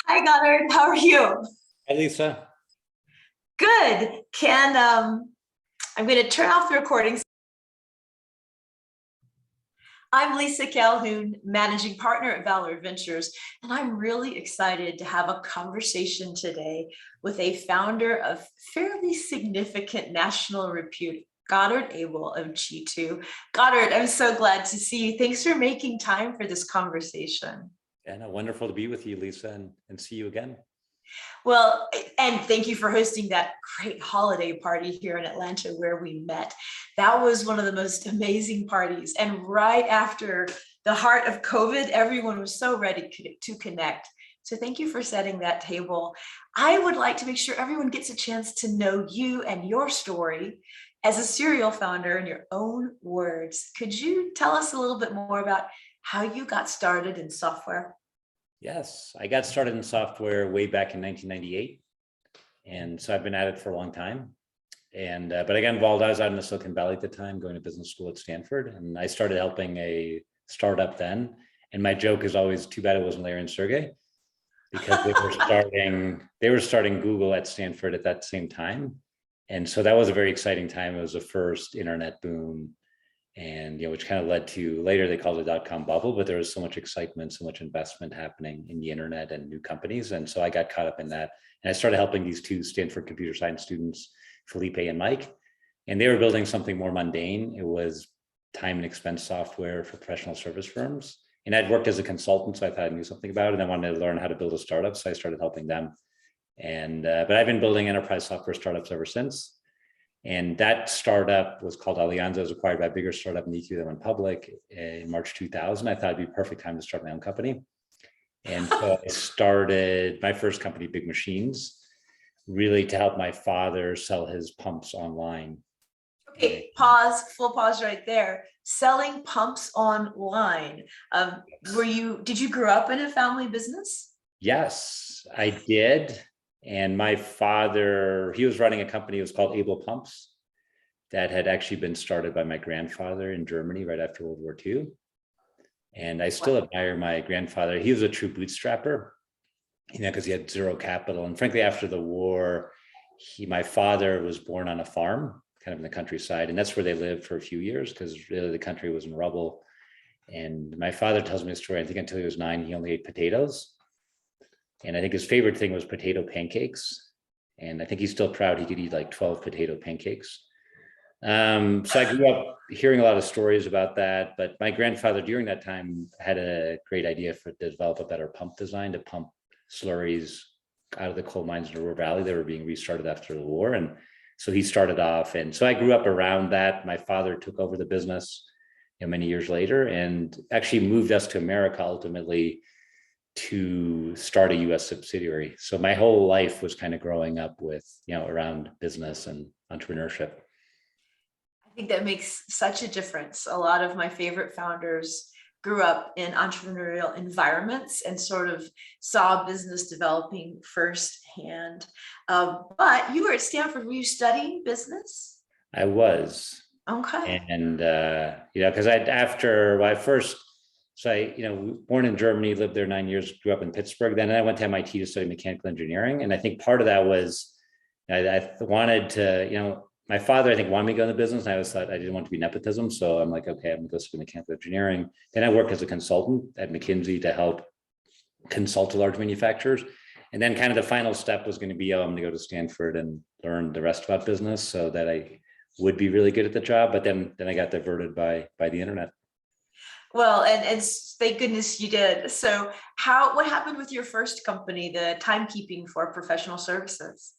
Hi, Godard. How are you? Hi, Lisa. Good. I'm going to turn off the recordings. I'm Lisa Calhoun, managing partner at Valor Ventures, and I'm really excited to have a conversation today with a founder of fairly significant national repute, Godard Abel of G2. Godard, I'm so glad to see you. Thanks for making time for this conversation. And wonderful to be with you, Lisa, and see you again. Well, and thank you for hosting that great holiday party here in Atlanta where we met. That was one of the most amazing parties. And right after the heart of COVID, everyone was so ready to connect. So thank you for setting that table. I would like to make sure everyone gets a chance to know you and your story as a serial founder in your own words. Could you tell us a little bit more about how you got started in software? Yes, I got started in software way back in 1998. And so I've been at it for a long time. And but I got involved, I was out in the Silicon Valley at the time, going to business school at Stanford. And I started helping a startup then. And my joke is always, too bad it wasn't Larry and Sergey, because they were starting Google at Stanford at that same time. And so that was a very exciting time. It was the first internet boom. And which kind of led to, later they called it the .com bubble, but there was so much excitement, so much investment happening in the internet and new companies. And so I got caught up in that. And I started helping these two Stanford computer science students, Felipe and Mike, and they were building something more mundane. It was time and expense software for professional service firms. And I'd worked as a consultant, so I thought I knew something about it. And I wanted to learn how to build a startup, so I started helping them. And but I've been building enterprise software startups ever since. And that startup was called Alianza. It was acquired by a bigger startup, Niku, that went public in March 2000. I thought it'd be a perfect time to start my own company. And so I started my first company, Big Machines, really to help my father sell his pumps online. Okay, full pause right there. Selling pumps online. Did you grow up in a family business? Yes, I did. And my father, he was running a company, it was called Abel Pumps, that had actually been started by my grandfather in Germany right after World War II. And I still admire my grandfather. He was a true bootstrapper, because he had zero capital. And frankly, after the war, my father was born on a farm, kind of in the countryside. And that's where they lived for a few years, because really the country was in rubble. And my father tells me a story, I think until he was 9, he only ate potatoes. And I think his favorite thing was potato pancakes. And I think he's still proud he could eat like 12 potato pancakes. So I grew up hearing a lot of stories about that. But my grandfather during that time had a great idea to develop a better pump design to pump slurries out of the coal mines in the Ruhr Valley. They were being restarted after the war. And so he started off. And so I grew up around that. My father took over the business, many years later, and actually moved us to America ultimately to start a US subsidiary. So my whole life was kind of growing up with, around business and entrepreneurship. I think that makes such a difference. A lot of my favorite founders grew up in entrepreneurial environments and sort of saw business developing firsthand. But you were at Stanford. Were you studying business? I was. Okay. And, because born in Germany, lived there 9 years, grew up in Pittsburgh. Then I went to MIT to study mechanical engineering. And I think part of that was I wanted to, my father, I think, wanted me to go into business. And I always thought I didn't want to be nepotism. So I'm like, okay, I'm going to go study mechanical engineering. Then I worked as a consultant at McKinsey to help consult to large manufacturers. And then kind of the final step was going to be, I'm going to go to Stanford and learn the rest about business so that I would be really good at the job. But then I got diverted by the internet. Well, and thank goodness you did. So what happened with your first company, the timekeeping for professional services?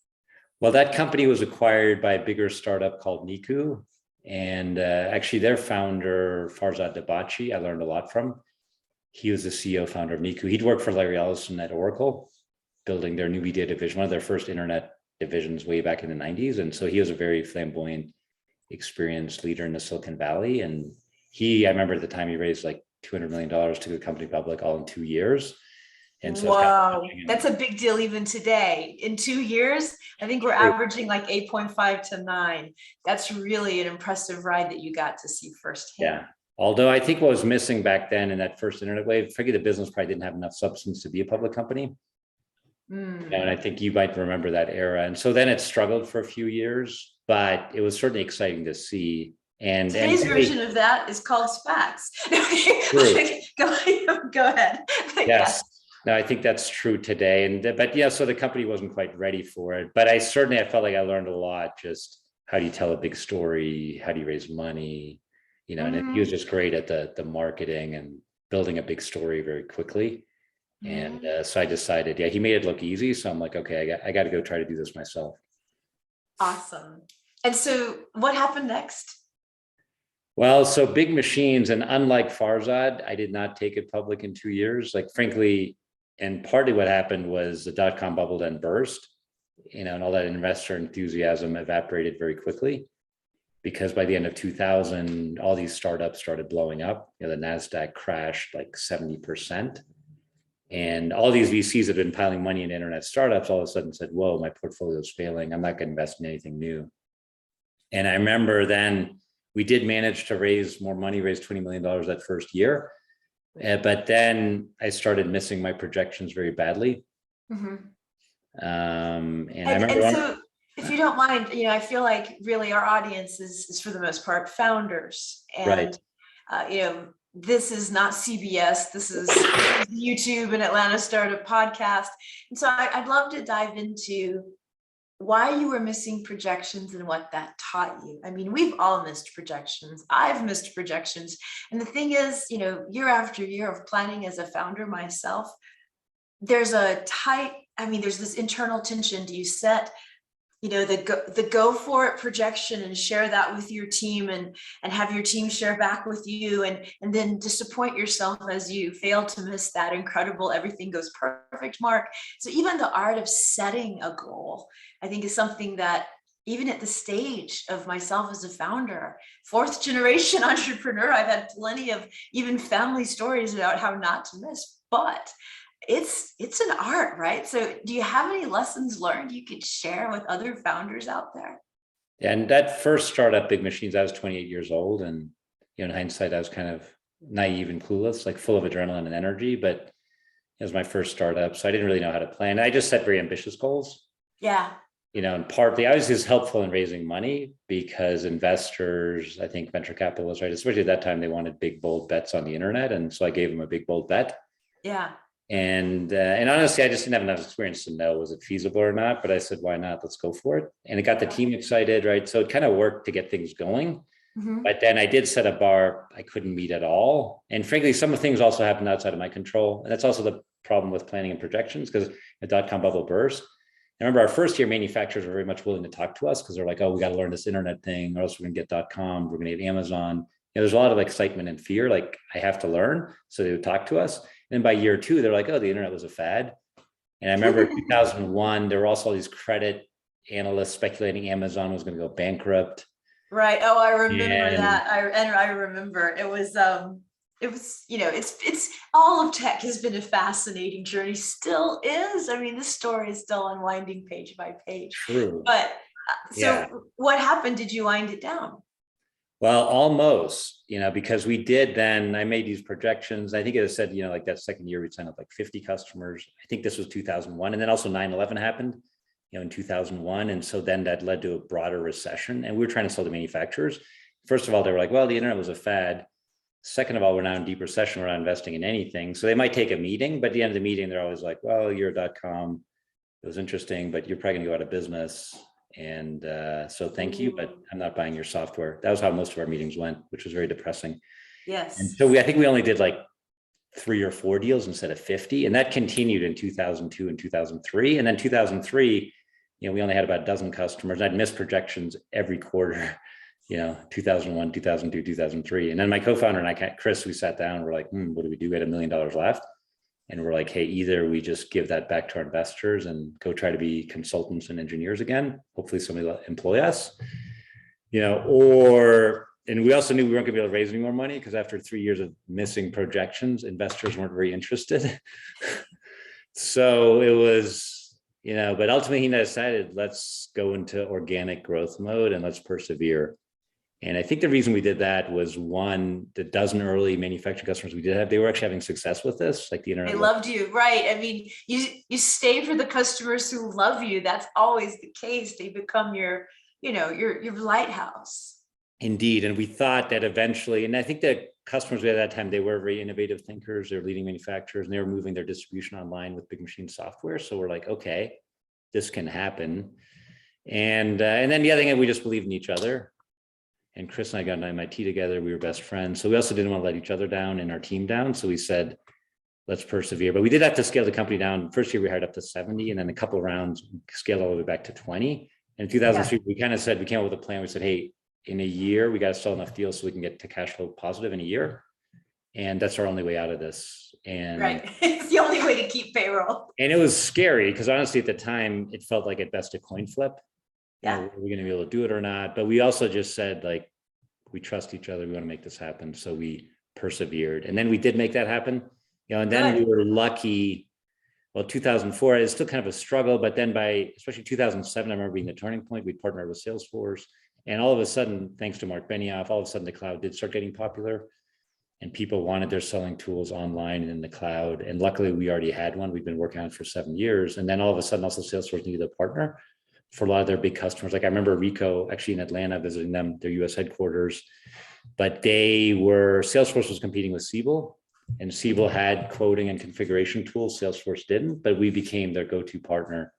Well, that company was acquired by a bigger startup called Niku. And actually their founder, Farzad Dabachi, I learned a lot from. He was the CEO founder of Niku. He'd worked for Larry Ellison at Oracle, building their new media division, one of their first internet divisions way back in the 90s. And so he was a very flamboyant, experienced leader in the Silicon Valley. And I remember at the time he raised like $200 million to the company public all in 2 years. And so wow, that's a big deal even today. In 2 years, I think we're averaging like 8.5 to 9. That's really an impressive ride that you got to see firsthand. Yeah. Although I think what was missing back then in that first internet wave, I figured the business probably didn't have enough substance to be a public company. And I think you might remember that era. And so then it struggled for a few years, but it was certainly exciting to see. And today's version of that is called SPACs. Go ahead. Yes. No, I think that's true today. So the company wasn't quite ready for it, but I felt like I learned a lot. Just how do you tell a big story? How do you raise money? And he was just great at the marketing and building a big story very quickly. And so I decided, he made it look easy. So I'm like, okay, I got to go try to do this myself. Awesome. And so what happened next? Well, so Big Machines, and unlike Farzad, I did not take it public in 2 years. Like, frankly, and partly what happened was the dot-com bubble then burst, and all that investor enthusiasm evaporated very quickly, because by the end of 2000, all these startups started blowing up. The NASDAQ crashed like 70%. And all these VCs have been piling money in internet startups all of a sudden said, whoa, my portfolio is failing. I'm not going to invest in anything new. And I remember then we did manage to raise more money, raise $20 million that first year. But then I started missing my projections very badly. And I remember so if you don't mind, I feel like really our audience is for the most part founders. And, right. This is not CBS, this is YouTube and Atlanta Startup Podcast. And so I'd love to dive into why you were missing projections and what that taught you. I mean, we've all missed projections. I've missed projections. And the thing is, year after year of planning as a founder myself, there's this internal tension. Do you set the go for it projection and share that with your team and have your team share back with you and then disappoint yourself as you fail to miss that incredible everything goes perfect mark? So even the art of setting a goal, I think, is something that even at the stage of myself as a founder, 4th generation entrepreneur, I've had plenty of even family stories about how not to miss, but it's an art, right? So do you have any lessons learned you could share with other founders out there? And that first startup, Big Machines, I was 28 years old. And in hindsight, I was kind of naive and clueless, like full of adrenaline and energy, but it was my first startup. So I didn't really know how to plan. I just set very ambitious goals. Yeah. And partly I was just helpful in raising money because investors, I think venture capitalists, right, especially at that time, they wanted big, bold bets on the internet. And so I gave them a big, bold bet. Yeah. And honestly, I just didn't have enough experience to know, was it feasible or not? But I said, why not? Let's go for it. And it got the team excited, right? So it kind of worked to get things going. But then I did set a bar I couldn't meet at all. And frankly, some of the things also happened outside of my control. And that's also the problem with planning and projections because the dot-com bubble burst. I remember our first year manufacturers were very much willing to talk to us because they're like, oh, we got to learn this internet thing or else we're going to get .com, we're going to get Amazon. There's a lot of excitement and fear, like I have to learn. So they would talk to us. And by year 2, they're like, oh, the internet was a fad. And I remember 2001, there were also all these credit analysts speculating Amazon was going to go bankrupt. Right. Oh, I remember that. I remember it was, it's all of tech has been a fascinating journey, still is. I mean, this story is still unwinding page by page. True. But so what happened? Did you wind it down? Well, almost, because we did then, I made these projections. I think it said, like that second year, we'd sign up like 50 customers. I think this was 2001. And then also 9/11 happened, in 2001. And so then that led to a broader recession. And we were trying to sell to manufacturers. First of all, they were like, well, the internet was a fad. Second of all, we're now in deep recession. We're not investing in anything. So they might take a meeting, but at the end of the meeting, they're always like, well, you're a .com. It was interesting, but you're probably going to go out of business. And so thank you, but I'm not buying your software. That was how most of our meetings went, which was very depressing. Yes. And so I think we only did like 3 or 4 deals instead of 50. And that continued in 2002 and 2003. And then 2003, we only had about a dozen customers. And I'd miss projections every quarter, 2001, 2002, 2003. And then my co-founder and I, Chris, we sat down and we're like, what do we do? We had $1 million left. And we're like, hey, either we just give that back to our investors and go try to be consultants and engineers again. Hopefully somebody will employ us, and we also knew we weren't gonna be able to raise any more money because after 3 years of missing projections, investors weren't very interested. So it was, but ultimately he decided, let's go into organic growth mode and let's persevere. And I think the reason we did that was one, the dozen early manufacturing customers we did have, they were actually having success with this, like the internet. They loved you, right? I mean, you stay for the customers who love you. That's always the case. They become your lighthouse. Indeed. And we thought that eventually, and I think that customers we had at that time, they were very innovative thinkers, they're leading manufacturers, and they were moving their distribution online with big machine software. So we're like, okay, this can happen. And then the other thing, we just believed in each other. And Chris and I got an MIT together. We were best friends. So we also didn't want to let each other down and our team down. So we said, let's persevere. But we did have to scale the company down. First year we hired up to 70, and then a couple of rounds scaled all the way back to 20. And in 2003, we kind of said, we came up with a plan. We said, hey, in a year, we got to sell enough deals so we can get to cash flow positive in a year. And that's our only way out of this. And right. It's the only way to keep payroll. And it was scary because honestly, at the time, it felt like at best a coin flip. Yeah. Are we going to be able to do it or not? But we also just said, like, we trust each other. We want to make this happen. So we persevered. And then we did make that happen. And then we were lucky. Well, 2004 is still kind of a struggle, but then by especially 2007, I remember being the turning point. We partnered with Salesforce. And all of a sudden, thanks to Mark Benioff, all of a sudden the cloud did start getting popular and people wanted their selling tools online and in the cloud. And luckily we already had one. We've been working on it for 7 years. And then all of a sudden also Salesforce needed a partner for a lot of their big customers. Like I remember Rico actually in Atlanta visiting them, their US headquarters, but Salesforce was competing with Siebel, and Siebel had quoting and configuration tools. Salesforce didn't, but we became their go-to partner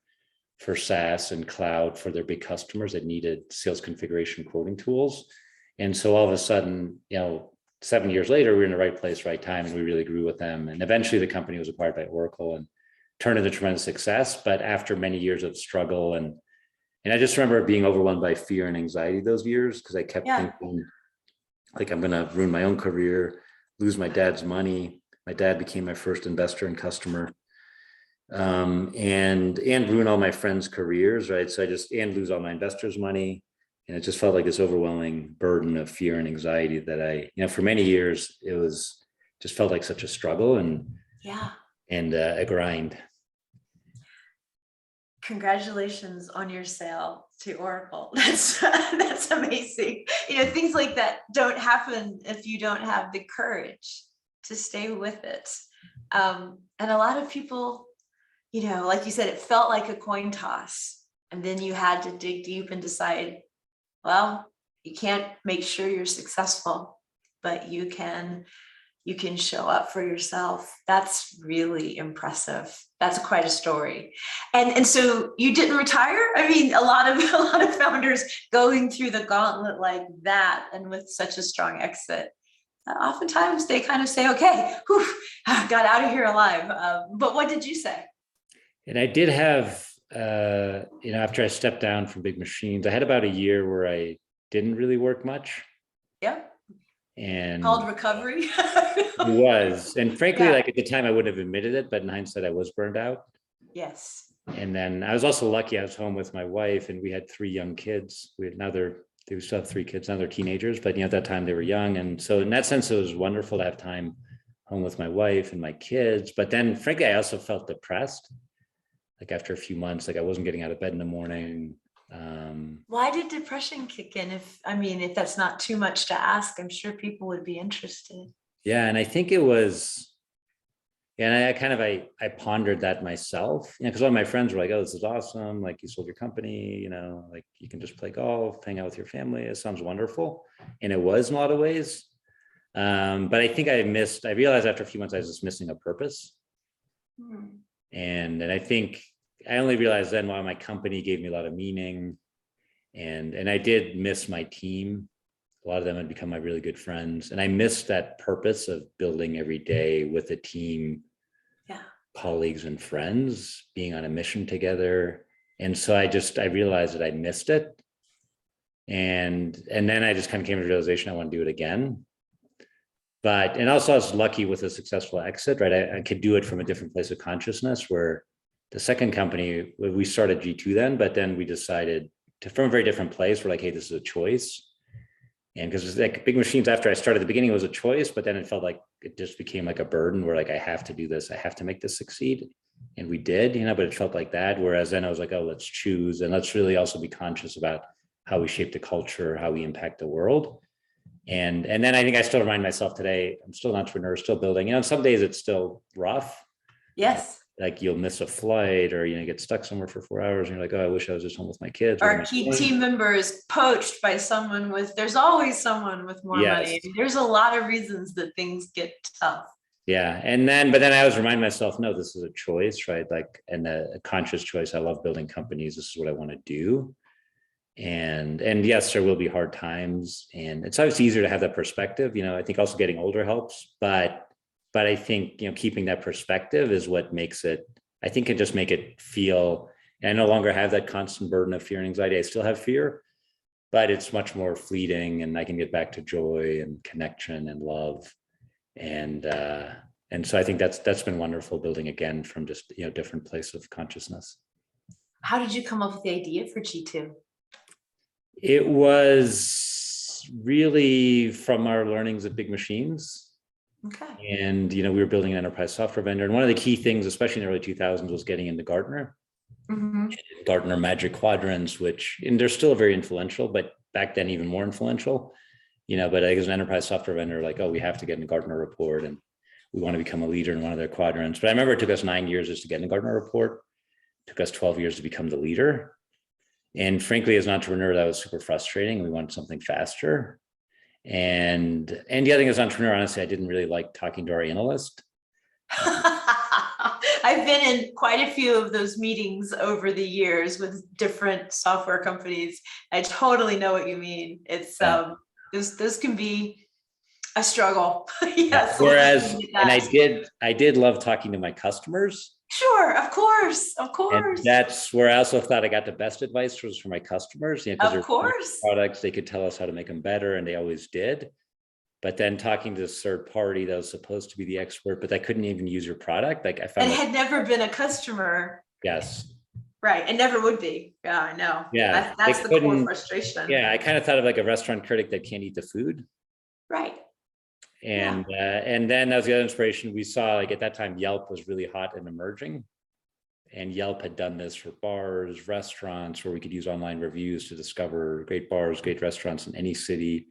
for SaaS and cloud for their big customers that needed sales configuration quoting tools. And so all of a sudden, 7 years later, we were in the right place, right time, and we really grew with them. And eventually the company was acquired by Oracle and turned into tremendous success. But after many years of struggle, and I just remember being overwhelmed by fear and anxiety those years, because I kept thinking, like, I'm going to ruin my own career, lose my dad's money. My dad became my first investor and customer, and ruin all my friends' careers, right? So and lose all my investors' money. And it just felt like this overwhelming burden of fear and anxiety that for many years, just felt like such a struggle and a grind. Congratulations on your sale to Oracle. That's amazing. Things like that don't happen if you don't have the courage to stay with it. And a lot of people, like you said, it felt like a coin toss. And then you had to dig deep and decide, well, you can't make sure you're successful, but you can show up for yourself. That's really impressive. That's quite a story. And so you didn't retire? I mean, a lot of founders going through the gauntlet like that and with such a strong exit, oftentimes they kind of say, okay, whew, got out of here alive. But what did you say? And I did have, after I stepped down from big machines, I had about a year where I didn't really work much. Yeah. And Called recovery. and frankly, Yeah. like at the time I wouldn't have admitted it, but in hindsight, I was burned out. Yes. And then I was also lucky. I was home with my wife, and we had 3 young kids. They still have 3 kids now. They're teenagers, but at that time they were young, and so in that sense, it was wonderful to have time home with my wife and my kids. But then, frankly, I also felt depressed. Like after a few months, like I wasn't getting out of bed in the morning. Why did depression kick in? If that's not too much to ask, I'm sure people would be interested. Yeah, and I think it was. And I pondered that myself, because a lot of my friends were like, oh, this is awesome. Like you sold your company, like you can just play golf, hang out with your family. It sounds wonderful. And it was in a lot of ways. But I think I realized after a few months, I was just missing a purpose. And I think I only realized then why my company gave me a lot of meaning. And I did miss my team. A lot of them had become my really good friends. And I missed that purpose of building every day with a team, colleagues and friends, being on a mission together. And so I realized that I missed it. And then I just kind of came to the realization I want to do it again. And also I was lucky with a successful exit, right? I could do it from a different place of consciousness, where the second company, we started G2 then, but then we decided from a very different place. We're like, hey, this is a choice. And because it's like big machines, after I started, the beginning it was a choice, but then it felt like it just became like a burden where like, I have to do this. I have to make this succeed. And we did, but it felt like that. Whereas then I was like, oh, let's choose. And let's really also be conscious about how we shape the culture, how we impact the world. And then I think I still remind myself today, I'm still an entrepreneur, still building, some days it's still rough. Yes. Like you'll miss a flight or, get stuck somewhere for 4 hours and you're like, oh, I wish I was just home with my kids. Our key team member is poached by there's always someone with more money. There's a lot of reasons that things get tough. Yeah. But then I always remind myself, no, this is a choice, right? Like, and a conscious choice. I love building companies. This is what I want to do. And yes, there will be hard times, and it's always easier to have that perspective. I think also getting older helps, but I think, keeping that perspective is what makes it, I think it just make it feel, and I no longer have that constant burden of fear and anxiety. I still have fear, but it's much more fleeting, and I can get back to joy and connection and love. And so I think that's been wonderful, building again from just, different place of consciousness. How did you come up with the idea for G2? It was really from our learnings at big machines. Okay. And, we were building an enterprise software vendor. And one of the key things, especially in the early 2000s, was getting into Gartner. Gartner Magic Quadrants, and they're still very influential, but back then even more influential. But as an enterprise software vendor, like, oh, we have to get in a Gartner report and we want to become a leader in one of their quadrants. But I remember it took us 9 years just to get in a Gartner report. It took us 12 years to become the leader. And frankly, as an entrepreneur, that was super frustrating. We wanted something faster. And the other thing as an entrepreneur, honestly, I didn't really like talking to our analyst. I've been in quite a few of those meetings over the years with different software companies. I totally know what you mean. It's those can be a struggle. Yes. Whereas, and I did love talking to my customers. Sure, of course. And that's where I also thought I got the best advice was from my customers. Because of course, products, they could tell us how to make them better, and they always did. But then talking to this third party that was supposed to be the expert, but that couldn't even use your product, like I found. And had never been a customer. Yes. Right, and never would be. Yeah, I know. Yeah, that's the core frustration. Yeah, I kind of thought of like a restaurant critic that can't eat the food. Right. And then that was the other inspiration. We saw, like at that time, Yelp was really hot and emerging. And Yelp had done this for bars, restaurants, where we could use online reviews to discover great bars, great restaurants in any city.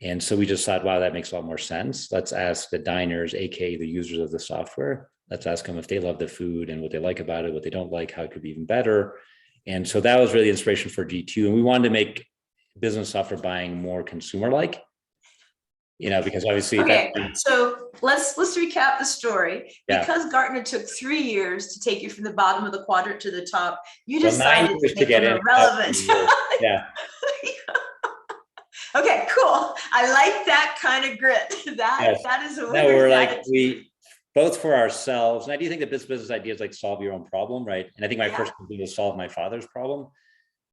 And so we just thought, wow, that makes a lot more sense. Let's ask the diners, AKA the users of the software. Let's ask them if they love the food and what they like about it, what they don't like, how it could be even better. And so that was really the inspiration for G2. And we wanted to make business software buying more consumer-like. Because obviously. Okay, so let's recap the story. Yeah. Because Gartner took 3 years to take you from the bottom of the quadrant to the top, you decided to make them irrelevant. Yeah. Okay, cool. I like that kind of grit. Yes. That is a No, we're winner's like, attitude. we both for ourselves. And I do think that this business idea is like solve your own problem, right? And I think my Yeah. first company was solve my father's problem,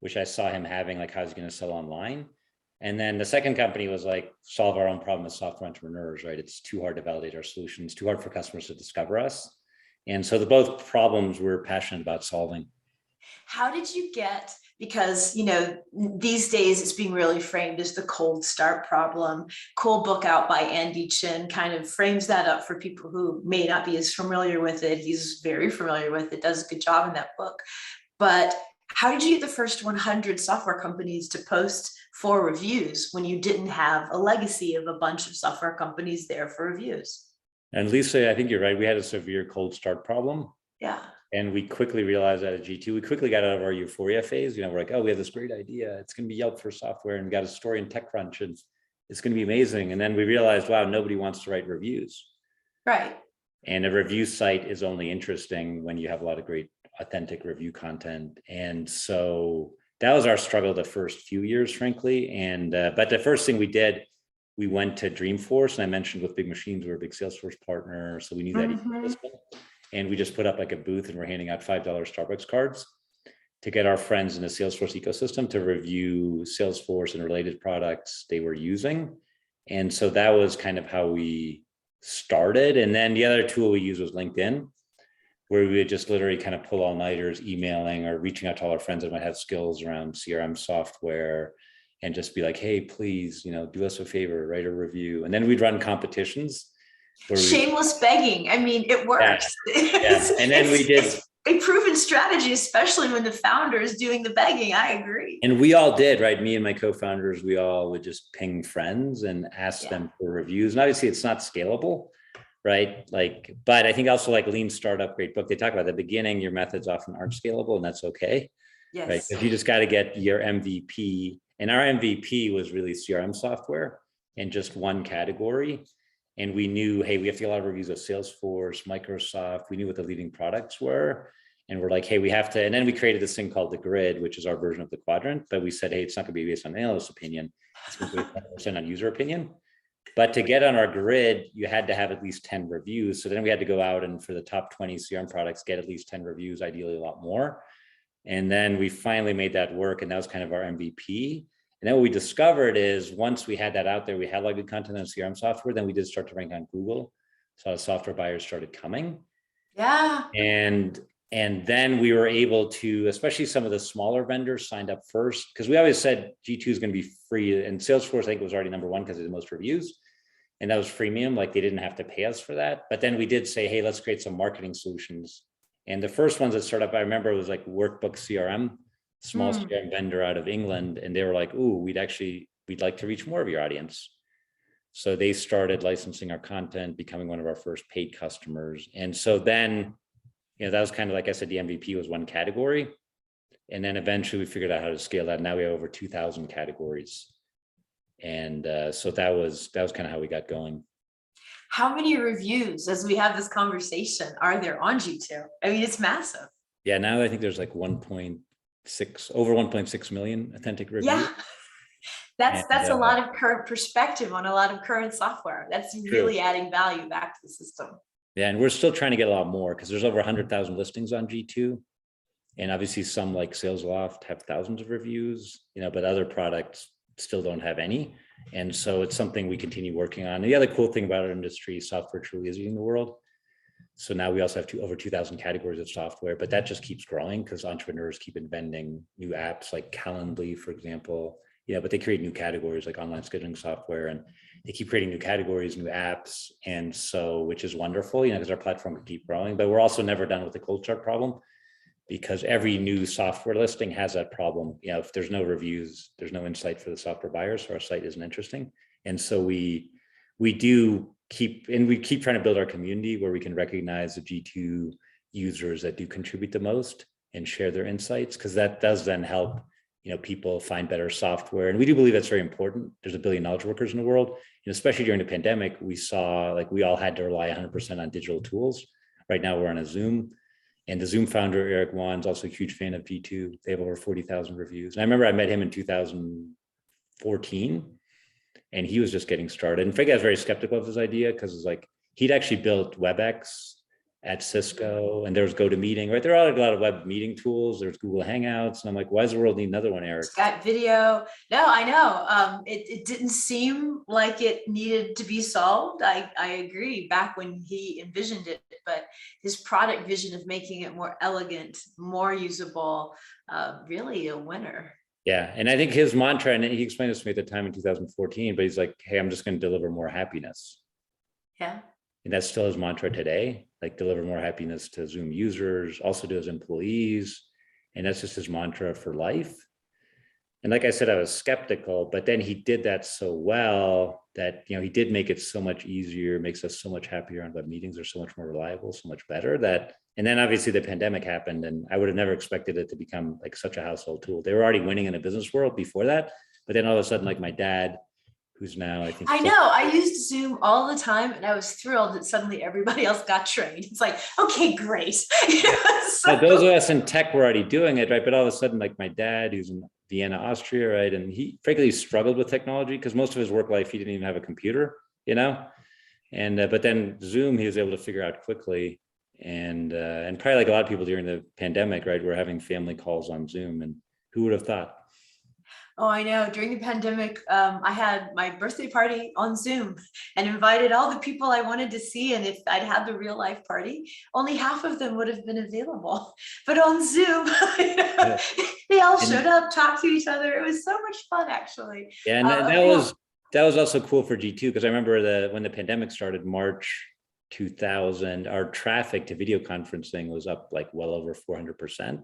which I saw him having, like, how's he going to sell online? And then the second company was like solve our own problem as software entrepreneurs, right? It's too hard to validate our solutions, too hard for customers to discover us. And so the both problems we're passionate about solving. How did you get, because, these days it's being really framed as the cold start problem. Cool book out by Andy Chin kind of frames that up for people who may not be as familiar with it. He's very familiar with it, does a good job in that book. But how did you get the first 100 software companies to post for reviews when you didn't have a legacy of a bunch of software companies there for reviews? And Lisa, I think you're right. We had a severe cold start problem. Yeah. And we quickly realized that at G2, we quickly got out of our euphoria phase. We're like, oh, we have this great idea. It's going to be Yelp for software, and we got a story in TechCrunch, and it's going to be amazing. And then we realized, wow, nobody wants to write reviews. Right. And a review site is only interesting when you have a lot of great authentic review content. And so that was our struggle the first few years, frankly. And but the first thing we did, we went to Dreamforce, and I mentioned with Big Machines, we're a big Salesforce partner, so we knew that ecosystem. And we just put up like a booth, and we're handing out $5 Starbucks cards to get our friends in the Salesforce ecosystem to review Salesforce and related products they were using. And so that was kind of how we started. And then the other tool we used was LinkedIn, where we would just literally kind of pull all-nighters, emailing or reaching out to all our friends that might have skills around CRM software, and just be like, hey, please, do us a favor, write a review. And then we'd run competitions. Shameless begging. I mean, it works. Yeah. And then we did. It's a proven strategy, especially when the founder is doing the begging. I agree. And we all did, right? Me and my co-founders, we all would just ping friends and ask them for reviews. And obviously it's not scalable, right? But I think also like Lean Startup, great book, they talk about at the beginning, your methods often aren't scalable, and that's okay. Yes. Right? Because you just got to get your MVP. And our MVP was really CRM software in just one category. And we knew, hey, we have to get a lot of reviews of Salesforce, Microsoft. We knew what the leading products were. And we're like, hey, we have to, and then we created this thing called the grid, which is our version of the quadrant. But we said, hey, it's not going to be based on analyst opinion. It's going to be 100% on user opinion. But to get on our grid, you had to have at least 10 reviews. So then we had to go out and for the top 20 CRM products, get at least 10 reviews, ideally a lot more. And then we finally made that work. And that was kind of our MVP. And then what we discovered is once we had that out there, we had like good content on CRM software, then we did start to rank on Google. So software buyers started coming. Yeah. And then we were able to, especially some of the smaller vendors signed up first, because we always said G2 is going to be free. And Salesforce, I think, was already number one because it had the most reviews. And that was freemium, like they didn't have to pay us for that. But then we did say, hey, let's create some marketing solutions. And the first ones that started up, I remember, was like Workbook CRM. Small CRM vendor out of England, and they were like, ooh, we'd like to reach more of your audience. So they started licensing our content, becoming one of our first paid customers. And so then, that was kind of, like I said, the MVP was one category. And then eventually we figured out how to scale that. Now we have over 2,000 categories. And so that was kind of how we got going. How many reviews, as we have this conversation, are there on G2? I mean, it's massive. Yeah, now I think there's like over 1.6 million authentic reviews. Yeah, that's a lot of current perspective on a lot of current software. That's really adding value back to the system. Yeah, and we're still trying to get a lot more because there's over 100,000 listings on G2. And obviously some like Salesloft have thousands of reviews, but other products still don't have any. And so it's something we continue working on. And the other cool thing about our industry, software truly is eating the world. So now we also have over 2,000 categories of software, but that just keeps growing because entrepreneurs keep inventing new apps like Calendly, for example, but they create new categories like online scheduling software, and they keep creating new categories, new apps. And so, which is wonderful, because our platform can keep growing, but we're also never done with the cold start problem because every new software listing has that problem. If there's no reviews, there's no insight for the software buyers, so our site isn't interesting. And so we keep trying to build our community where we can recognize the G2 users that do contribute the most and share their insights, because that does then help people find better software. And we do believe that's very important. There's 1 billion knowledge workers in the world, especially during the pandemic. We saw like we all had to rely 100% on digital tools. Right now we're on a Zoom, and the Zoom founder Eric Wan's also a huge fan of G2. They have over 40,000 reviews, and I remember I met him in 2014. and he was just getting started. And Fred was very skeptical of his idea because it's like he'd actually built WebEx at Cisco, and there was GoToMeeting, right? There are a lot of web meeting tools. There's Google Hangouts, and I'm like, why does the world need another one, Eric? Skype video. No, I know. It didn't seem like it needed to be solved. I agree back when he envisioned it, but his product vision of making it more elegant, more usable, really a winner. Yeah, and I think his mantra, and he explained this to me at the time in 2014, but he's like, hey, I'm just going to deliver more happiness. Yeah. And that's still his mantra today, like deliver more happiness to Zoom users, also to his employees. And that's just his mantra for life. And like I said, I was skeptical, but then he did that so well that, he did make it so much easier, makes us so much happier on web meetings. They're so much more reliable, so much better and then obviously the pandemic happened, and I would have never expected it to become like such a household tool. They were already winning in the business world before that, but then all of a sudden, like my dad, who's now, I think. I know, I used Zoom all the time, and I was thrilled that suddenly everybody else got trained. It's like, okay, great. So those of us in tech were already doing it, right? But all of a sudden, like my dad, who's in Vienna, Austria, right? And he frankly struggled with technology because most of his work life, he didn't even have a computer, and but then Zoom, he was able to figure out quickly. And probably like a lot of people during the pandemic, right? We're having family calls on Zoom, and who would have thought? Oh, I know. During the pandemic, I had my birthday party on Zoom and invited all the people I wanted to see. And if I'd had the real life party, only half of them would have been available. But on Zoom, Yeah. they all showed up, talked to each other. It was so much fun, actually. Yeah, and that was also cool for G2 because I remember when the pandemic started, March 2000, our traffic to video conferencing was up like well over 400%.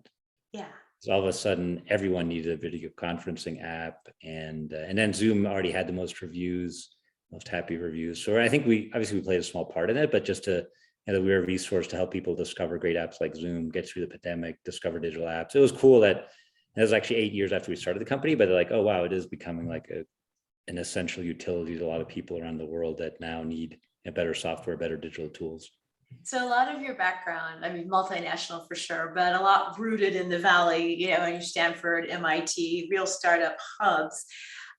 Yeah. So all of a sudden, everyone needed a video conferencing app, and then Zoom already had the most reviews, most happy reviews. So I think we played a small part in it, but just to we were a resource to help people discover great apps like Zoom, get through the pandemic, discover digital apps. It was cool that it was actually 8 years after we started the company, but they're like, oh wow, it is becoming like an essential utility to a lot of people around the world that now need better software, better digital tools. So a lot of your background, I mean, multinational for sure, but a lot rooted in the Valley, in Stanford, MIT, real startup hubs.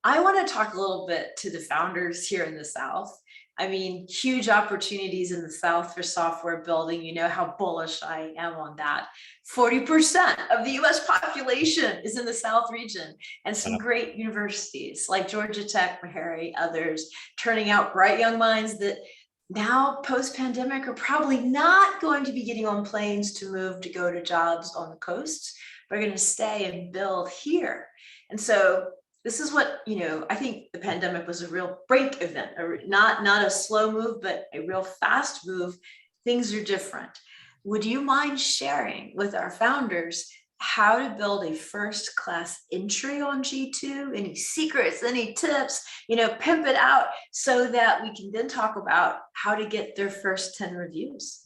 I want to talk a little bit to the founders here in the South. I mean, huge opportunities in the South for software building. You know how bullish I am on that. 40% of the US population is in the South region, and some great universities like Georgia Tech, Meharry, others, turning out bright young minds that now post-pandemic are probably not going to be getting on planes to move to go to jobs on the coast. We're going to stay and build here. And so this is what, I think the pandemic was a real break event, not a slow move, but a real fast move. Things are different. Would you mind sharing with our founders how to build a first-class entry on G2? Any secrets, any tips, pimp it out so that we can then talk about how to get their first 10 reviews.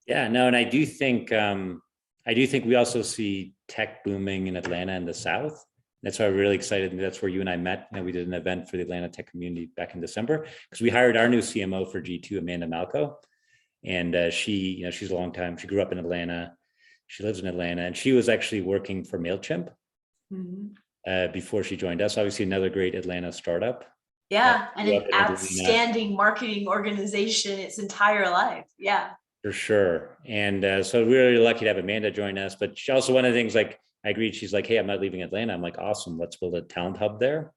Yeah, no, and I do think we also see tech booming in Atlanta and the South. That's why I'm really excited. That's where you and I met. We did an event for the Atlanta tech community back in December because we hired our new CMO for G2, Amanda Malco. And she's a long time. She grew up in Atlanta. She lives in Atlanta, and she was actually working for MailChimp before she joined us. Obviously, another great Atlanta startup. Yeah, and an outstanding marketing organization its entire life. Yeah, for sure. And so we're really lucky to have Amanda join us. But she also, one of the things, like I agreed, she's like, hey, I'm not leaving Atlanta. I'm like, awesome, let's build a talent hub there.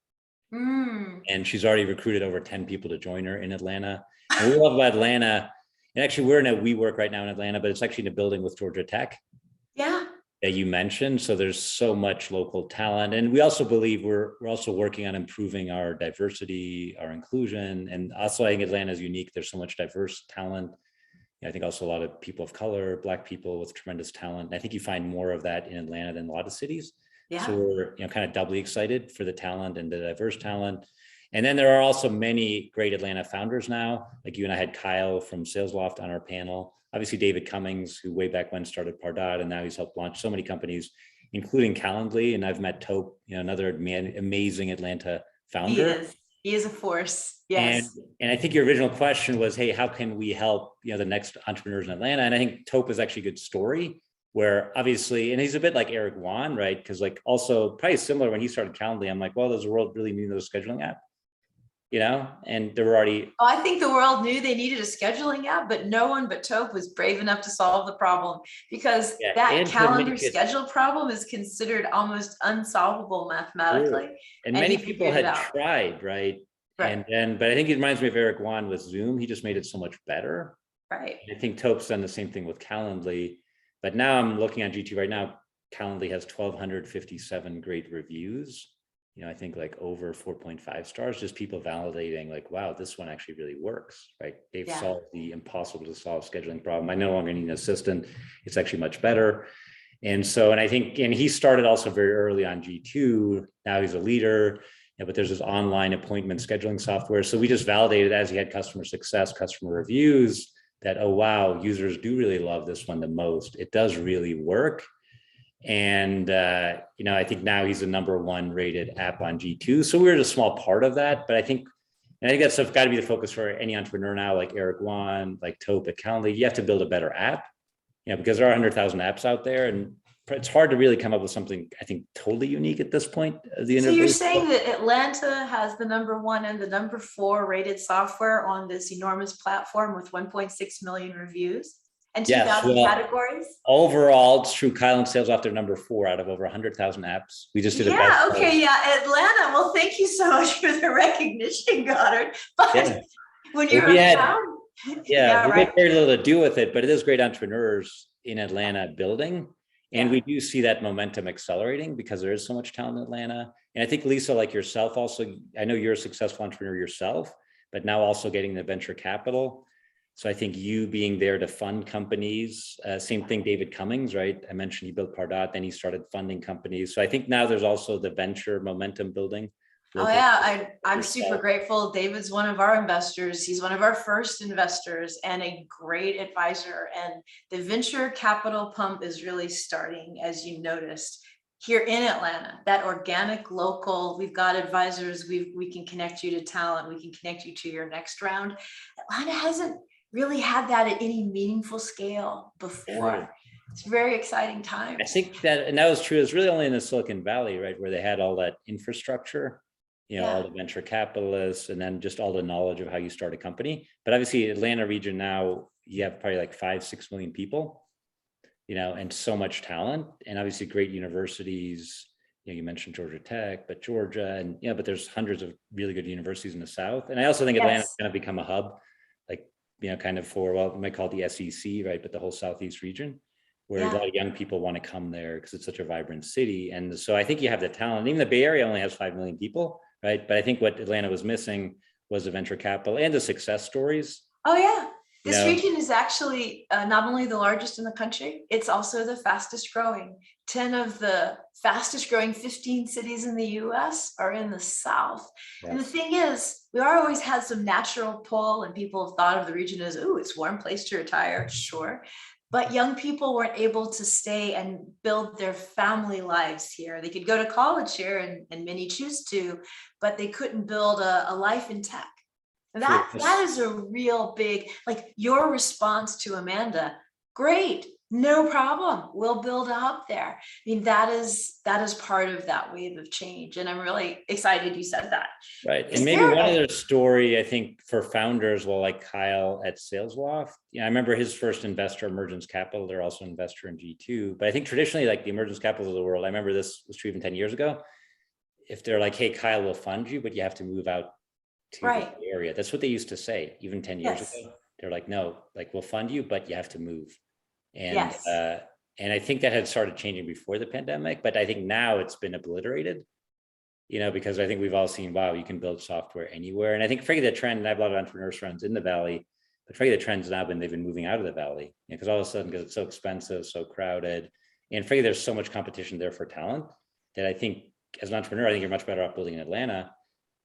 And she's already recruited over 10 people to join her in Atlanta. And we love about Atlanta. And actually, we're in a WeWork right now in Atlanta, but it's actually in a building with Georgia Tech. Yeah. That you mentioned. So there's so much local talent. And we also believe we're also working on improving our diversity, our inclusion. And also I think Atlanta is unique. There's so much diverse talent. I think also a lot of people of color, Black people with tremendous talent. And I think you find more of that in Atlanta than a lot of cities. Yeah. So we're kind of doubly excited for the talent and the diverse talent. And then there are also many great Atlanta founders now. Like you and I had Kyle from Salesloft on our panel. Obviously, David Cummings, who way back when started Pardot, and now he's helped launch so many companies, including Calendly. And I've met Tope, another amazing Atlanta founder. He is a force. Yes. And I think your original question was, hey, how can we help the next entrepreneurs in Atlanta? And I think Tope is actually a good story where obviously, and he's a bit like Eric Wan, right? Because like also probably similar when he started Calendly, I'm like, well, does the world really need a scheduling app? and there were already. Oh, I think the world knew they needed a scheduling app, but no one but Tope was brave enough to solve the problem, because Yeah, that and to calendar make it schedule problem is considered almost unsolvable true. mathematically. And And he many people figured it had out. tried, right? Right, But I think it reminds me of Eric Wan with Zoom. He just made it so much better. right. I think Tope's done the same thing with Calendly, but now I'm looking at G2 right now. Calendly has 1,257 great reviews. I think like over 4.5 stars, just people validating like, wow, this one actually really works, right? They've Yeah. solved the impossible to solve scheduling problem. I no longer need an assistant. It's actually much better. And I think, and he started also very early on G2. Now he's a leader, but there's this online appointment scheduling software. So we just validated as he had customer success, customer reviews, that, oh, wow, users do really love this one the most. It does really work. And, I think now he's the #1 rated app on G2. So we're a small part of that. But I think that's got to be the focus for any entrepreneur now, like Eric Wan, like Tope at Calendly. You have to build a better app, because there are 100,000 apps out there. And it's hard to really come up with something, I think, totally unique at this point. So you're saying that Atlanta has the #1 and the #4 rated software on this enormous platform with 1.6 million reviews and 2,000 categories? Overall, it's true. Calendly and Salesloft are #4 out of over 100,000 apps. We just did Atlanta. Well, thank you so much for the recognition, Godard. But when you're we had very little to do with it, but it is great entrepreneurs in Atlanta building. And we do see that momentum accelerating because there is so much talent in Atlanta. And I think, Lisa, like yourself also, I know you're a successful entrepreneur yourself, but now also getting the venture capital. So I think you being there to fund companies, same thing, David Cummings, right? I mentioned he built Pardot, then he started funding companies. So I think now there's also the venture momentum building. Oh yeah, I'm super grateful. David's one of our investors. He's one of our first investors and a great advisor. And the venture capital pump is really starting, as you noticed, here in Atlanta. That organic local, we've got advisors, we can connect you to talent, we can connect you to your next round. Atlanta hasn't really had that at any meaningful scale before. Right. It's a very exciting time. I think that, and that was true, it's really only in the Silicon Valley, right, where they had all that infrastructure, all the venture capitalists, and then just all the knowledge of how you start a company. But obviously Atlanta region now, you have probably like 5-6 million people, and so much talent, and obviously great universities. You mentioned Georgia Tech, but Georgia, and but there's hundreds of really good universities in the South. And I also think Atlanta's going to become a hub, like, kind of for, well, we might call it the SEC, right? But the whole Southeast region, where a lot of young people want to come there because it's such a vibrant city. And so I think you have the talent. Even the Bay Area only has 5 million people, right? But I think what Atlanta was missing was the venture capital and the success stories. Oh yeah. This region is actually not only the largest in the country, it's also the fastest growing. 10 of the fastest growing 15 cities in the US are in the South. Yeah. And the thing is, we always had some natural pull, and people have thought of the region as, ooh, it's a warm place to retire, sure. But young people weren't able to stay and build their family lives here. They could go to college here, and many choose to, but they couldn't build a life in tech. That is a real big, like your response to Amanda, great, no problem. We'll build a hub there. I mean, that is part of that wave of change. And I'm really excited you said that. Right. And maybe one other story, I think, for founders, well, like Kyle at Salesloft, I remember his first investor, Emergence Capital. They're also an investor in G2. But I think traditionally, like the Emergence Capital of the world, I remember this was true even 10 years ago. If they're like, hey, Kyle will fund you, but you have to move out to the area. That's what they used to say even 10 years ago. They're like, no, like we'll fund you, but you have to move. And and I think that had started changing before the pandemic, but I think now it's been obliterated, because I think we've all seen, wow, you can build software anywhere. And I think frankly, the trend, and I have a lot of entrepreneurs friends in the Valley, but frankly, the trend's now been, they've been moving out of the Valley, because all of a sudden, because it's so expensive, so crowded, and frankly, there's so much competition there for talent that I think as an entrepreneur, I think you're much better off building in Atlanta.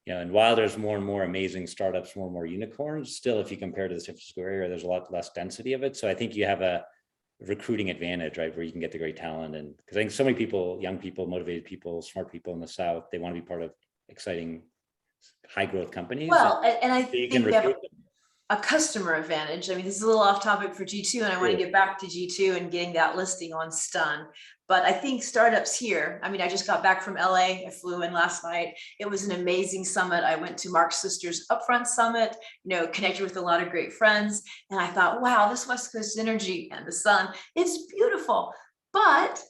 And while there's more and more amazing startups, more and more unicorns, still, if you compare to the San Francisco area, there's a lot less density of it. So I think you have a recruiting advantage, right, where you can get the great talent. And because I think so many people, young people, motivated people, smart people in the South, they want to be part of exciting, high growth companies. Well, and I think a customer advantage. I mean, this is a little off topic for G2, and I want to get back to G2 and getting that listing on Stun. But I think startups here, I mean, I just got back from LA. I flew in last night. It was an amazing summit. I went to Mark's sister's Upfront Summit, connected with a lot of great friends. And I thought, wow, this West Coast energy and the sun, it's beautiful. But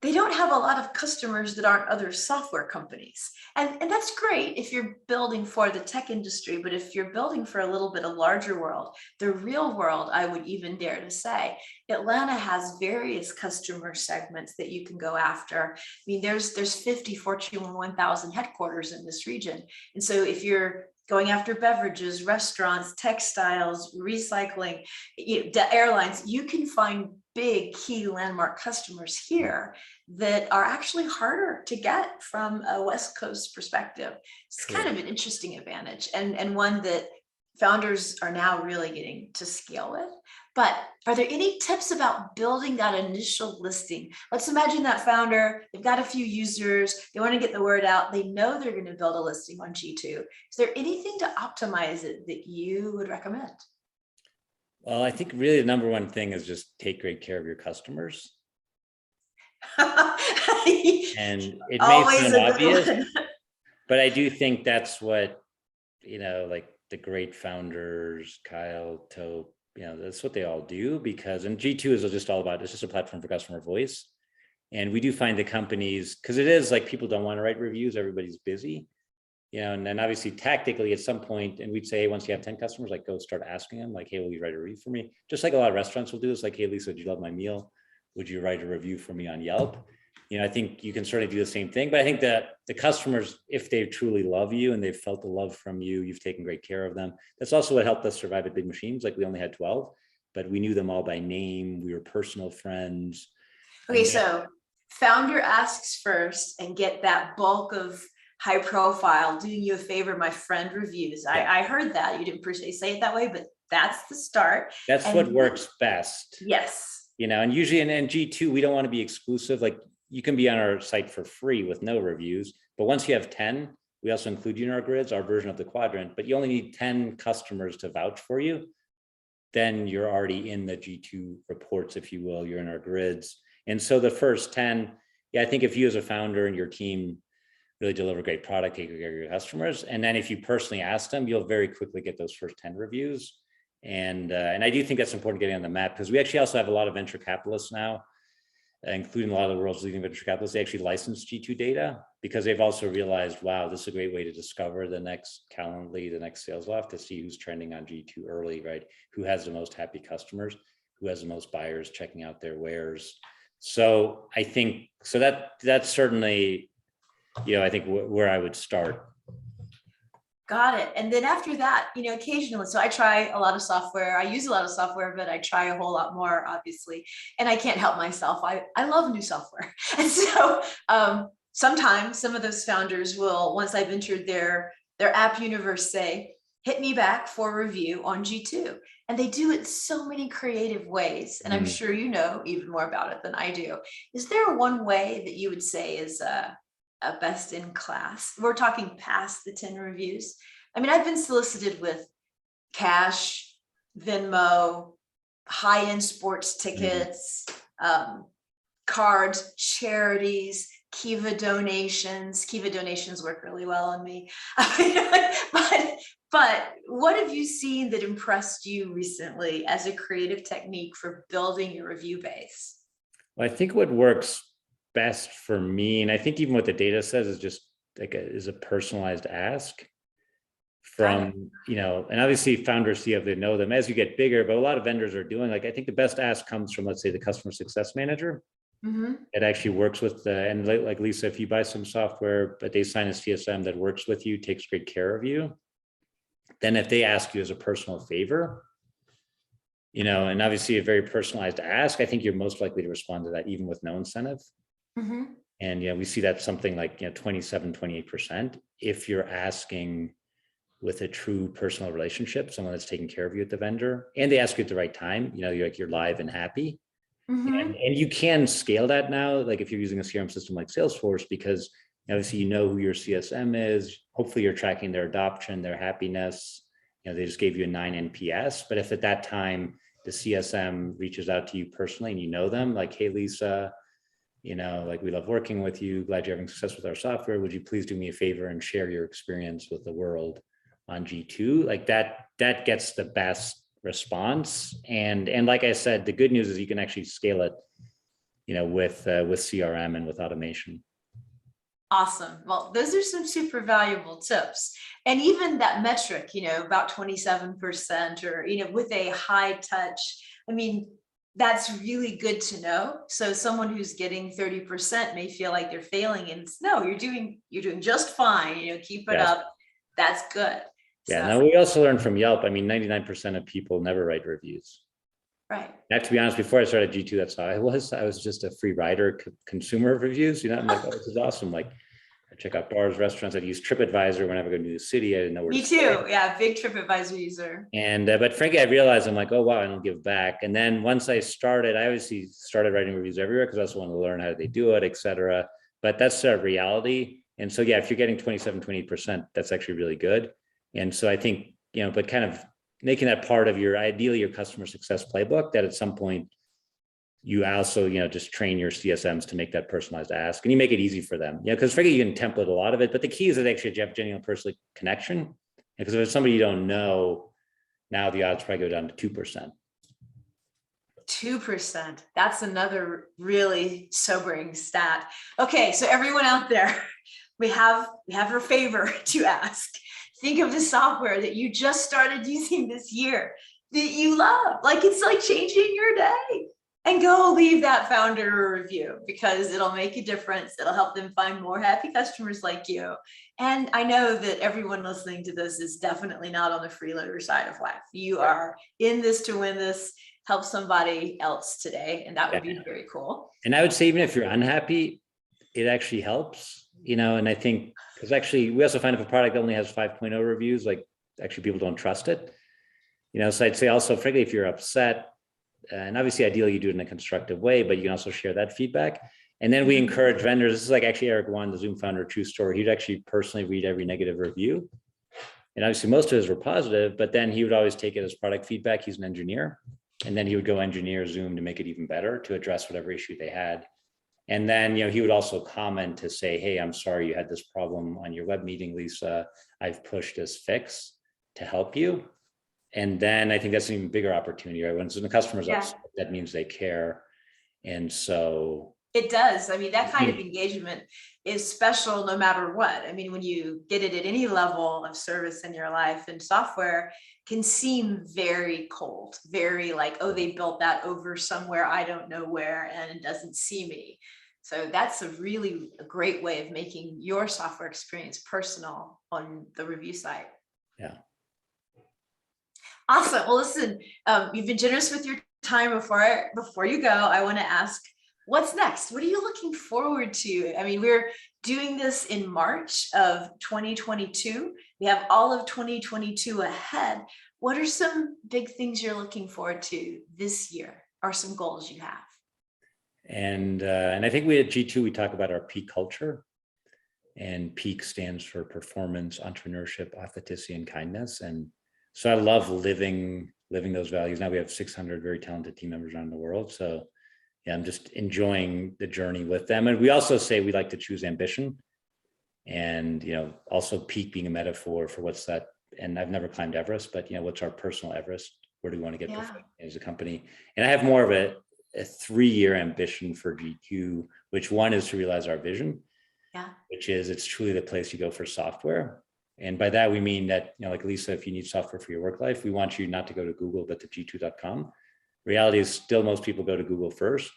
they don't have a lot of customers that aren't other software companies. And that's great if you're building for the tech industry, but if you're building for a little bit of larger world, the real world, I would even dare to say, Atlanta has various customer segments that you can go after. I mean, there's 50 Fortune 1000 headquarters in this region. And so if you're going after beverages, restaurants, textiles, recycling, airlines, you can find big key landmark customers here that are actually harder to get from a West Coast perspective. It's kind of an interesting advantage, and one that founders are now really getting to scale with. But are there any tips about building that initial listing? Let's imagine that founder, they've got a few users, they want to get the word out, they know they're going to build a listing on G2. Is there anything to optimize it that you would recommend? Well, I think really the number one thing is just take great care of your customers. And it may sound obvious, but I do think that's what, like the great founders, Kyle, Tope, that's what they all do, because, and G2 is just all about, it's just a platform for customer voice. And we do find the companies, because it is like people don't want to write reviews, everybody's busy. And then obviously tactically at some point, and we'd say, hey, once you have 10 customers, like go start asking them, like, hey, will you write a review for me? Just like a lot of restaurants will do this, like, hey, Lisa, did you love my meal? Would you write a review for me on Yelp? I think you can certainly do the same thing, but I think that the customers, if they truly love you and they've felt the love from you, you've taken great care of them. That's also what helped us survive at Big Machines. Like we only had 12, but we knew them all by name. We were personal friends. Okay, so founder asks first and get that bulk of high profile, doing you a favor, my friend reviews. Yeah. I heard that. You didn't per se say it that way, but that's the start. That's what works best. Yes. And usually in G2, we don't want to be exclusive. Like you can be on our site for free with no reviews, but once you have 10, we also include you in our grids, our version of the quadrant, but you only need 10 customers to vouch for you. Then you're already in the G2 reports, if you will, you're in our grids. And so the first 10, I think if you as a founder and your team really deliver great product, take care of your customers. And then if you personally ask them, you'll very quickly get those first 10 reviews. And I do think that's important getting on the map, because we actually also have a lot of venture capitalists now, including a lot of the world's leading venture capitalists. They actually license G2 data because they've also realized, wow, this is a great way to discover the next Calendly, the next Salesloft, to see who's trending on G2 early, right? Who has the most happy customers, who has the most buyers checking out their wares. So I think, so that's certainly, I think where I would start. Got it. And then after that, occasionally, so I try a lot of software. I use a lot of software, but I try a whole lot more, obviously. And I can't help myself. I love new software. And so sometimes some of those founders will, once I've entered their app universe, say, hit me back for review on G2. And they do it so many creative ways. And I'm sure you know even more about it than I do. Is there one way that you would say is a best in class? We're talking past the 10 reviews. I mean, I've been solicited with cash, Venmo, high-end sports tickets, cards, charities, Kiva donations. Kiva donations work really well on me. But what have you seen that impressed you recently as a creative technique for building your review base? Well, I think what works best for me, and I think even what the data says, is just like is a personalized ask from, and obviously founders see if they know them as you get bigger, but a lot of vendors are doing, like, I think the best ask comes from, let's say, the customer success manager. It actually works with and like Lisa, if you buy some software, but they sign a CSM that works with you, takes great care of you, then if they ask you as a personal favor, and obviously a very personalized ask, I think you're most likely to respond to that even with no incentive. And we see that something like 27, 28% if you're asking with a true personal relationship, someone that's taking care of you at the vendor, and they ask you at the right time, you're live and happy. And you can scale that now, like if you're using a CRM system like Salesforce, because obviously who your CSM is. Hopefully you're tracking their adoption, their happiness, they just gave you a 9 NPS. But if at that time the CSM reaches out to you personally and you know them, like, hey, Lisa, like, we love working with you. Glad you're having success with our software. Would you please do me a favor and share your experience with the world on G2? Like that gets the best response. And like I said, the good news is you can actually scale it, with CRM and with automation. Awesome. Well, those are some super valuable tips. And even that metric, about 27% or, with a high touch, I mean, that's really good to know. So someone who's getting 30% may feel like they're failing, and no, you're doing just fine, keep it up. That's good. Yeah. Now we also learned from Yelp. I mean, 99% of people never write reviews. Right. Now, to be honest, before I started G2, that's how I was. I was just a free rider consumer of reviews. I'm like, oh, this is awesome. Like, I check out bars, restaurants. I'd use TripAdvisor whenever I go to the city. I didn't know where. Me too. Yeah, big TripAdvisor user. And but frankly, I realized I'm like, oh wow, I don't give back. And then once I started, I obviously started writing reviews everywhere because I also wanted to learn how they do it, et cetera. But that's a reality. And so yeah, if you're getting 27, 28%, that's actually really good. And so I think, but kind of making that part of ideally your customer success playbook, that at some point you also, just train your CSMs to make that personalized ask, and you make it easy for them. Because frankly, you can template a lot of it, but the key is that actually you have genuine personal connection. Because if it's somebody you don't know, now the odds probably go down to 2%. 2%. That's another really sobering stat. Okay, so everyone out there, we have a favor to ask. Think of the software that you just started using this year that you love. Like, it's like changing your day. And go leave that founder a review, because it'll make a difference. It'll help them find more happy customers like you. And I know that everyone listening to this is definitely not on the freeloader side of life. You are in this to win this, help somebody else today. And that would be very cool. And I would say, even if you're unhappy, it actually helps, and I think, because actually we also find if a product only has 5.0 reviews, like, actually people don't trust it. So I'd say also, frankly, if you're upset, and obviously ideally you do it in a constructive way, but you can also share that feedback. And then we encourage vendors. This is like actually Eric Wan, the Zoom founder, true story. He'd actually personally read every negative review. And obviously most of his were positive, but then he would always take it as product feedback. He's an engineer. And then he would go engineer Zoom to make it even better, to address whatever issue they had. And then, he would also comment to say, hey, I'm sorry you had this problem on your web meeting, Lisa. I've pushed this fix to help you. And then I think that's an even bigger opportunity, right? When the customer's upset, that means they care. And so it does. I mean, that kind of engagement is special no matter what. I mean, when you get it at any level of service in your life, and software can seem very cold, very like, oh, they built that over somewhere I don't know where and it doesn't see me. So that's a really great way of making your software experience personal on the review site. Yeah. Awesome. Well, listen, you've been generous with your time. Before you go, I want to ask, what's next? What are you looking forward to? I mean, we're doing this in March of 2022. We have all of 2022 ahead. What are some big things you're looking forward to this year, or some goals you have? And I think we at G2, we talk about our peak culture, and peak stands for performance, entrepreneurship, authenticity, and kindness. And so I love living those values. Now we have 600 very talented team members around the world. So yeah, I'm just enjoying the journey with them. And we also say we like to choose ambition, and, also peak being a metaphor for what's that. And I've never climbed Everest, but what's our personal Everest? Where do we want to get as a company? And I have more of a 3-year ambition for G2, which one is to realize our vision, which is it's truly the place you go for software. And by that, we mean that, like Lisa, if you need software for your work life, we want you not to go to Google, but to G2.com. Reality is still most people go to Google first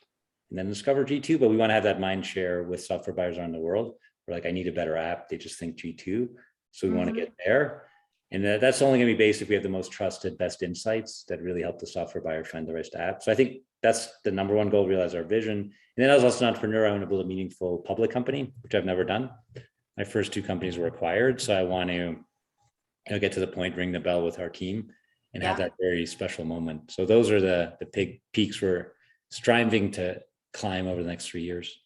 and then discover G2, but we want to have that mind share with software buyers around the world. We're like, I need a better app. They just think G2. So we want to get there. And that's only going to be based if we have the most trusted, best insights that really help the software buyer find the right app. So I think that's the number one goal, realize our vision. And then I was also an entrepreneur. I want to build a meaningful public company, which I've never done. My first 2 companies were acquired. So I want to get to the point, ring the bell with our team, and have that very special moment. So those are the big peaks we're striving to climb over the next 3 years.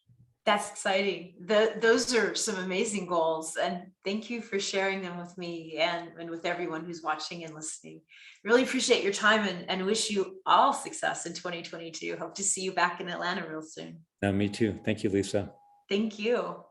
That's exciting. Those are some amazing goals, and thank you for sharing them with me and with everyone who's watching and listening. Really appreciate your time and wish you all success in 2022. Hope to see you back in Atlanta real soon. No, me too. Thank you, Lisa. Thank you.